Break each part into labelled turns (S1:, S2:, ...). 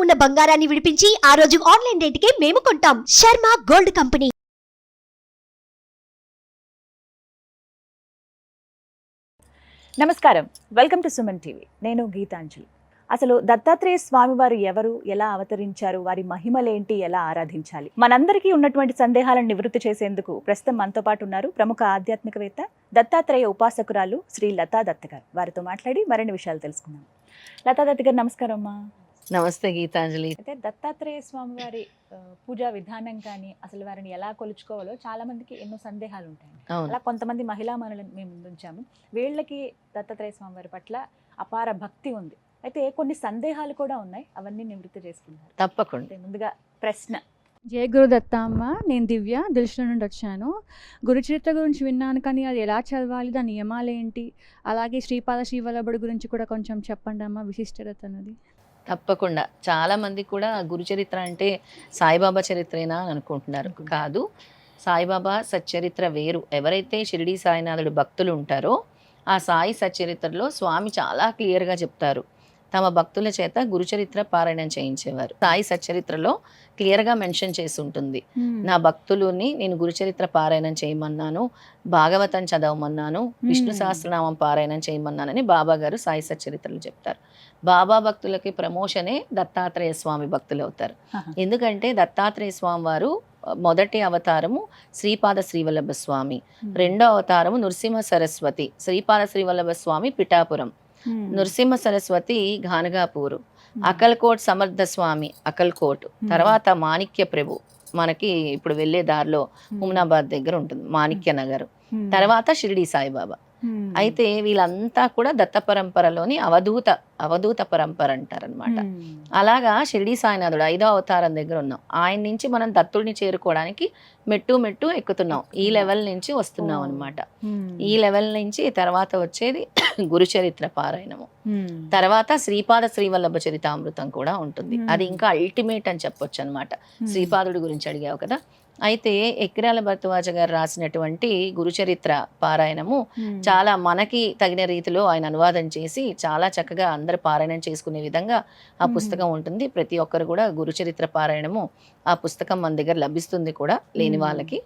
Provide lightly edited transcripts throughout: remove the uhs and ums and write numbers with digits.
S1: ఉన్న బంగారాన్ని విడిపించి ఆ రోజు ఆన్లైన్ రేటుకే మేము కొంటాం. Sharma gold company.
S2: నమస్కారం, వెల్కమ్ టు సుమన్ టీవీ. నేను గీతాంజలి. అసలు దత్తాత్రేయ స్వామి వారు ఎవరు, ఎలా అవతరించారు, వారి మహిమలేంటి, ఎలా ఆరాధించాలి, మనందరికీ ఉన్నటువంటి సందేహాలను నివృత్తి చేసేందుకు ప్రస్తుతం మనతో పాటు ఉన్నారు ప్రముఖ ఆధ్యాత్మికవేత్త, దత్తాత్రేయ ఉపాసకురాలు శ్రీ లతా దత్ గారు. వారితో మాట్లాడి మరిన్ని విషయాలు తెలుసుకుందాం. లతా దత్ గారు, నమస్కారం అమ్మా.
S3: నమస్తే గీతాంజలి.
S2: అయితే దత్తాత్రేయ స్వామి వారి పూజా విధానం కానీ, అసలు వారిని ఎలా కొలుచుకోవాలో చాలా మందికి ఎన్నో సందేహాలు ఉంటాయి. అలా కొంతమంది మహిళా మనులను మేము ముందుంచాము. వీళ్ళకి దత్తాత్రేయ స్వామి వారి పట్ల అపార భక్తి ఉంది. అయితే కొన్ని సందేహాలు కూడా ఉన్నాయి, అవన్నీ నివృత్తి చేసుకుంటారు.
S3: తప్పకుండా.
S2: ముందుగా ప్రశ్న.
S4: జయ గురు దత్త అమ్మ, నేను దివ్య దిల్షుల నుండి వచ్చాను. గురు చరిత్ర గురించి విన్నాను, కానీ అది ఎలా చదవాలి, దాని నియమాలు ఏంటి, అలాగే శ్రీపాద శ్రీవల్లభుడి గురించి కూడా కొంచెం చెప్పండి అమ్మ, విశిష్టత అన్నది.
S3: తప్పకుండా. చాలా మంది కూడా గురు చరిత్ర అంటే సాయిబాబా చరిత్రేనా అని అనుకుంటున్నారు. కాదు, సాయిబాబా సచ్చరిత్ర వేరు. ఎవరైతే షిరిడి సాయినాథుడు భక్తులు ఉంటారో ఆ సాయి సచ్చరిత్రలో స్వామి చాలా క్లియర్గా చెప్తారు. తమ భక్తుల చేత గురుచరిత్ర పారాయణం చేయించేవారు. సాయి సచ్చరిత్రలో క్లియర్గా మెన్షన్ చేసి ఉంటుంది. నా భక్తులని నేను గురుచరిత్ర పారాయణం చేయమన్నాను, భాగవతం చదవమన్నాను, విష్ణు సహస్రనామం పారాయణం చేయమన్నానని బాబా గారు సాయి సచ్చరిత్రలు చెప్తారు. బాబా భక్తులకి ప్రమోషనే దత్తాత్రేయ స్వామి భక్తులు అవుతారు. ఎందుకంటే దత్తాత్రేయ స్వామి వారు మొదటి అవతారము శ్రీపాద శ్రీవల్లభ స్వామి, రెండో అవతారము నృసింహ సరస్వతి. శ్రీపాద శ్రీవల్లభ స్వామి పిఠాపురం, నృసింహ సరస్వతి ఘానగాపూరు, అకల్కోట్ సమర్థ స్వామి అకల్కోట్, తర్వాత మాణిక్య ప్రభు మనకి ఇప్పుడు వెళ్ళే దారిలో హుమ్నాబాద్ దగ్గర ఉంటుంది మాణిక్య నగర్, తర్వాత షిరిడి సాయిబాబా. అయితే వీళ్ళంతా కూడా దత్త పరంపరలోని అవధూత పరంపర అంటారనమాట. అలాగా షిరిడి సాయినాథుడు 5వ అవతారం దగ్గర ఉన్నాం. ఆయన నుంచి మనం దత్తుడిని చేరుకోవడానికి మెట్టు ఎక్కుతున్నాం. ఈ లెవెల్ నుంచి వస్తున్నాం అనమాట. ఈ లెవెల్ నుంచి తర్వాత వచ్చేది గురుచరిత్ర పారాయణము, తర్వాత శ్రీపాద శ్రీవల్లభ చరితామృతం కూడా ఉంటుంది. అది ఇంకా అల్టిమేట్ అని చెప్పొచ్చు అనమాట. శ్రీపాదుడి గురించి అడిగావు కదా. అయితే ఎక్కిరాల భరద్వాజ గారు రాసినటువంటి గురుచరిత్ర పారాయణము చాలా మనకి తగిన రీతిలో ఆయన అనువాదం చేసి చాలా చక్కగా అందరు పారాయణం చేసుకునే విధంగా ఆ పుస్తకం ఉంటుంది. ప్రతి ఒక్కరు కూడా గురుచరిత్ర పారాయణము ఆ పుస్తకం మన దగ్గర లభిస్తుంది కూడా లేని వాళ్ళకి.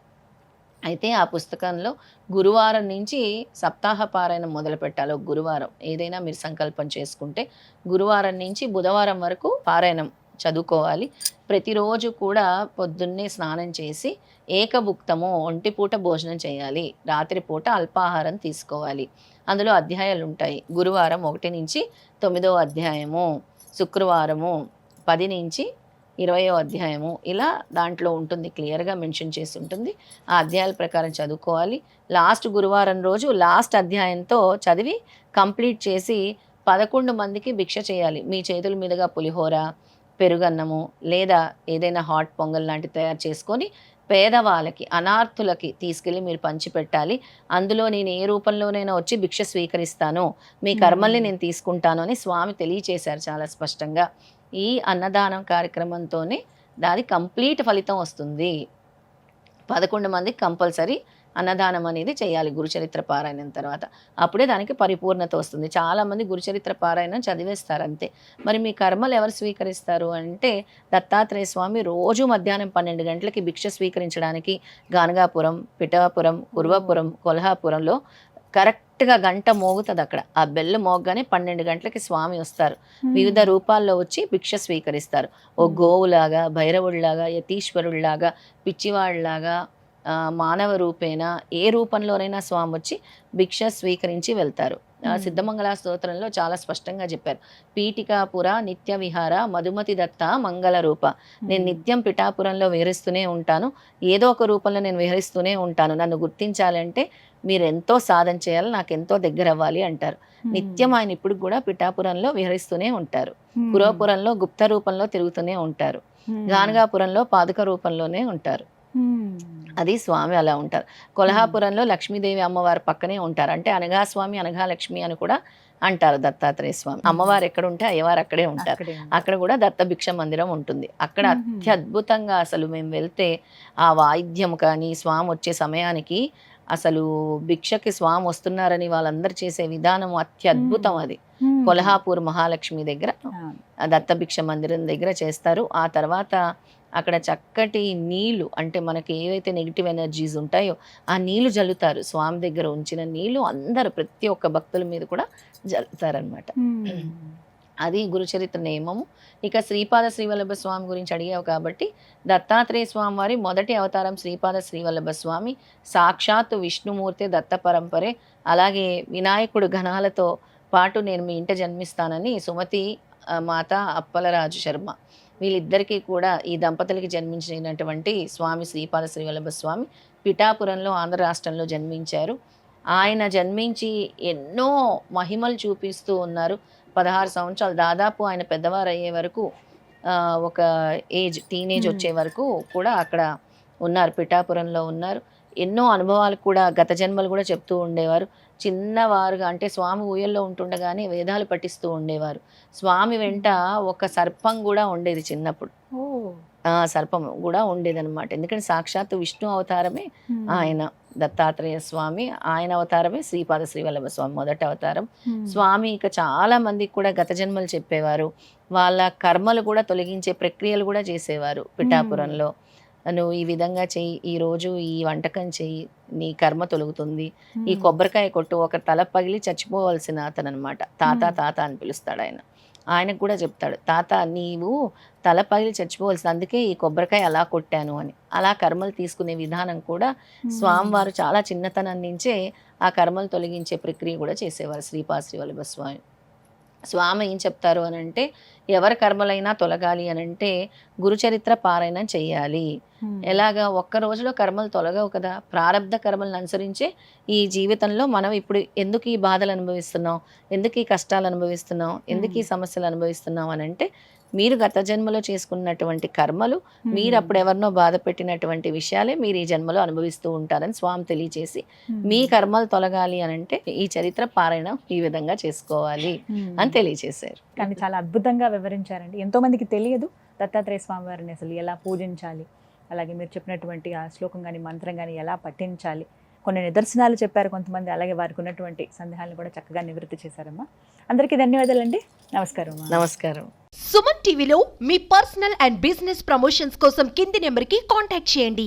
S3: అయితే ఆ పుస్తకంలో గురువారం నుంచి సప్తాహ పారాయణం మొదలు పెట్టాలి. గురువారం ఏదైనా మీరు సంకల్పం చేసుకుంటే గురువారం నుంచి బుధవారం వరకు పారాయణం చదువుకోవాలి. ప్రతిరోజు కూడా పొద్దున్నే స్నానం చేసి ఏకభుక్తము, ఒంటిపూట భోజనం చేయాలి, రాత్రిపూట అల్పాహారం తీసుకోవాలి. అందులో అధ్యాయాలు ఉంటాయి. గురువారం 1 నుంచి 9వ అధ్యాయము, శుక్రవారము 10 నుంచి 20వ అధ్యాయము, ఇలా దాంట్లో ఉంటుంది, క్లియర్గా మెన్షన్ చేసి ఉంటుంది. ఆ అధ్యాయాల ప్రకారం చదువుకోవాలి. లాస్ట్ గురువారం రోజు లాస్ట్ అధ్యాయంతో చదివి కంప్లీట్ చేసి 11 మందికి భిక్ష చేయాలి. మీ చేతుల మీదుగా పులిహోర, పెరుగన్నము లేదా ఏదైనా హాట్ పొంగల్ లాంటివి తయారు చేసుకొని పేదవాళ్ళకి, అనార్థులకి తీసుకెళ్ళి మీరు పంచిపెట్టాలి. అందులో నేను ఏ రూపంలోనైనా వచ్చి భిక్ష స్వీకరిస్తాను, మీ కర్మల్ని నేను తీసుకుంటాను అని స్వామి తెలియచేశారు చాలా స్పష్టంగా. ఈ అన్నదానం కార్యక్రమంతోనే దాని కంప్లీట్ ఫలితం వస్తుంది. 11 మందికి కంపల్సరీ అన్నదానం అనేది చేయాలి గురుచరిత్ర పారాయణం తర్వాత. అప్పుడే దానికి పరిపూర్ణత వస్తుంది. చాలామంది గురుచరిత్ర పారాయణం చదివేస్తారు అంతే. మరి మీ కర్మలు ఎవరు స్వీకరిస్తారు అంటే దత్తాత్రేయ స్వామి రోజు మధ్యాహ్నం 12 గంటలకి భిక్ష స్వీకరించడానికి గానగాపురం, పిఠాపురం, కుర్వాపురం, కొల్హాపురంలో కరెక్ట్గా గంట మోగుతుంది. అక్కడ ఆ బెల్లు మోగగానే 12 గంటలకి స్వామి వస్తారు. వివిధ రూపాల్లో వచ్చి భిక్ష స్వీకరిస్తారు. ఓ గోవులాగా, భైరవుడిలాగా, యతీశ్వరుడిలాగా, పిచ్చివాడిలాగా, మానవ రూపేణ ఏ రూపంలోనైనా స్వామి వచ్చి భిక్ష స్వీకరించి వెళ్తారు. సిద్ధమంగళ స్తోత్రంలో చాలా స్పష్టంగా చెప్పారు. పీఠికాపుర నిత్య విహార మధుమతి దత్త మంగళ రూప. నేను నిత్యం పిఠాపురంలో విహరిస్తూనే ఉంటాను, ఏదో ఒక రూపంలో నేను విహరిస్తూనే ఉంటాను. నన్ను గుర్తించాలంటే మీరు ఎంతో సాధన చేయాలి, నాకు ఎంతో దగ్గర అవ్వాలి అంటారు. నిత్యం ఆయన ఇప్పుడు కూడా పిఠాపురంలో విహరిస్తూనే ఉంటారు. పురాపురంలో గుప్త రూపంలో తిరుగుతూనే ఉంటారు. గానగాపురంలో పాదుక రూపంలోనే ఉంటారు. అది స్వామి అలా ఉంటారు. కొల్హాపురంలో లక్ష్మీదేవి అమ్మవారి పక్కనే ఉంటారు. అంటే అనగా స్వామి, అనగా లక్ష్మి అని కూడా అంటారు దత్తాత్రేయ స్వామి. అమ్మవారు ఎక్కడ ఉంటే అయ్యవారు అక్కడే ఉంటారు. అక్కడ కూడా దత్త భిక్ష మందిరం ఉంటుంది. అక్కడ అత్యద్భుతంగా అసలు మేము వెళ్తే ఆ వాయిద్యం కానీ స్వామి వచ్చే సమయానికి అసలు భిక్షకి స్వామి వస్తున్నారని వాళ్ళందరూ చేసే విధానం అత్యద్భుతం. అది కొల్హాపూర్ మహాలక్ష్మి దగ్గర దత్తభిక్ష మందిరం దగ్గర చేస్తారు. ఆ తర్వాత అక్కడ చక్కటి నీళ్లు, అంటే మనకి ఏవైతే నెగిటివ్ ఎనర్జీస్ ఉంటాయో ఆ నీళ్లు జల్లుతారు. స్వామి దగ్గర ఉంచిన నీళ్లు అందరూ ప్రతి ఒక్క భక్తుల మీద కూడా జల్లుతారనమాట. అది గురుచరిత్ర నియమము. ఇక శ్రీపాద శ్రీవల్లభ స్వామి గురించి అడిగావు కాబట్టి, దత్తాత్రేయ స్వామి వారి మొదటి అవతారం శ్రీపాద శ్రీవల్లభ స్వామి. సాక్షాత్తు విష్ణుమూర్తి దత్త పరంపరే. అలాగే వినాయకుడు గణాలతో పాటు నేను మీ ఇంట జన్మిస్తానని సుమతి మాత అప్పలరాజు శర్మ వీళ్ళిద్దరికీ కూడా, ఈ దంపతులకి జన్మించినటువంటి స్వామి శ్రీపాద శ్రీవల్లభ స్వామి పిఠాపురంలో ఆంధ్ర రాష్ట్రంలో జన్మించారు. ఆయన జన్మించి ఎన్నో మహిమలు చూపిస్తూ ఉన్నారు. 16 సంవత్సరాలు దాదాపు ఆయన పెద్దవారు అయ్యే వరకు, ఒక టీనేజ్ వచ్చే వరకు కూడా అక్కడ ఉన్నారు, పిఠాపురంలో ఉన్నారు. ఎన్నో అనుభవాలు కూడా, గత జన్మలు కూడా చెప్తూ ఉండేవారు. చిన్నవారుగా అంటే స్వామి ఊయల్లో ఉంటుండగానే వేదాలు పఠిస్తూ ఉండేవారు. స్వామి వెంట ఒక సర్పం కూడా ఉండేది చిన్నప్పుడు. సర్పం కూడా ఉండేదన్నమాట. ఎందుకంటే సాక్షాత్తు విష్ణు అవతారమే ఆయన దత్తాత్రేయ స్వామి, ఆయన అవతారమే శ్రీపాద శ్రీవల్లభ స్వామి మొదటి అవతారం. స్వామి ఇక చాలా మందికి కూడా గత జన్మలు చెప్పేవారు. వాళ్ళ కర్మలు కూడా తొలగించే ప్రక్రియలు కూడా చేసేవారు పిఠాపురంలో. నువ్వు ఈ విధంగా చెయ్యి, ఈరోజు ఈ వంటకం చెయ్యి, నీ కర్మ తొలుగుతుంది. ఈ కొబ్బరికాయ కొట్టు. ఒక తల పగిలి చచ్చిపోవాల్సిన అతను అనమాట. తాత తాత అని పిలుస్తాడు ఆయన. ఆయనకు కూడా చెప్తాడు, తాత నీవు తల పగిలి చచ్చిపోవాల్సింది, అందుకే ఈ కొబ్బరికాయ అలా కొట్టాను అని. అలా కర్మలు తీసుకునే విధానం కూడా స్వామివారు చాలా చిన్నతనం నుంచే ఆ కర్మలు తొలగించే ప్రక్రియ కూడా చేసేవారు శ్రీపాద శ్రీవల్లభ స్వామి. స్వామి ఏం చెప్తారు అని అంటే, ఎవరి కర్మలైనా తొలగాలి అని అంటే గురుచరిత్ర పారాయణం చెయ్యాలి. ఎలాగా? ఒక్క రోజులో కర్మలు తొలగవు కదా. ప్రారబ్ధ కర్మలను అనుసరించే ఈ జీవితంలో మనం ఇప్పుడు ఎందుకు ఈ బాధలు అనుభవిస్తున్నాం, ఎందుకు ఈ కష్టాలు అనుభవిస్తున్నాం, ఎందుకు ఈ సమస్యలు అనుభవిస్తున్నాం అని అంటే, మీరు గత జన్మలో చేసుకున్నటువంటి కర్మలు, మీరు అప్పుడు ఎవరినో బాధ పెట్టినటువంటి విషయాలే మీరు ఈ జన్మలో అనుభవిస్తూ ఉంటారని స్వామి తెలియచేసి, మీ కర్మలు తొలగాలి అని అంటే ఈ చరిత్ర పారాయణం ఈ విధంగా చేసుకోవాలి అని తెలియచేశారు.
S2: కానీ చాలా అద్భుతంగా వివరించారండి. ఎంతో మందికి తెలియదు దత్తాత్రేయ స్వామి వారిని అసలు ఎలా పూజించాలి, అలాగే మీరు చెప్పినటువంటి ఆ శ్లోకం కానీ మంత్రం కానీ ఎలా పఠించాలి, కొన్ని నిదర్శనాలు చెప్పారు కొంతమంది, అలాగే వారికి ఉన్నటువంటి సందేహాలను కూడా చక్కగా నివృత్తి చేశారమ్మా. అందరికీ ధన్యవాదాలండి. నమస్కారం.
S3: నమస్కారం.
S1: సుమన్ టీవీలో మీ పర్సనల్ అండ్ బిజినెస్ ప్రమోషన్స్ కోసం కింది నెంబర్కి కాంటాక్ట్ చేయండి.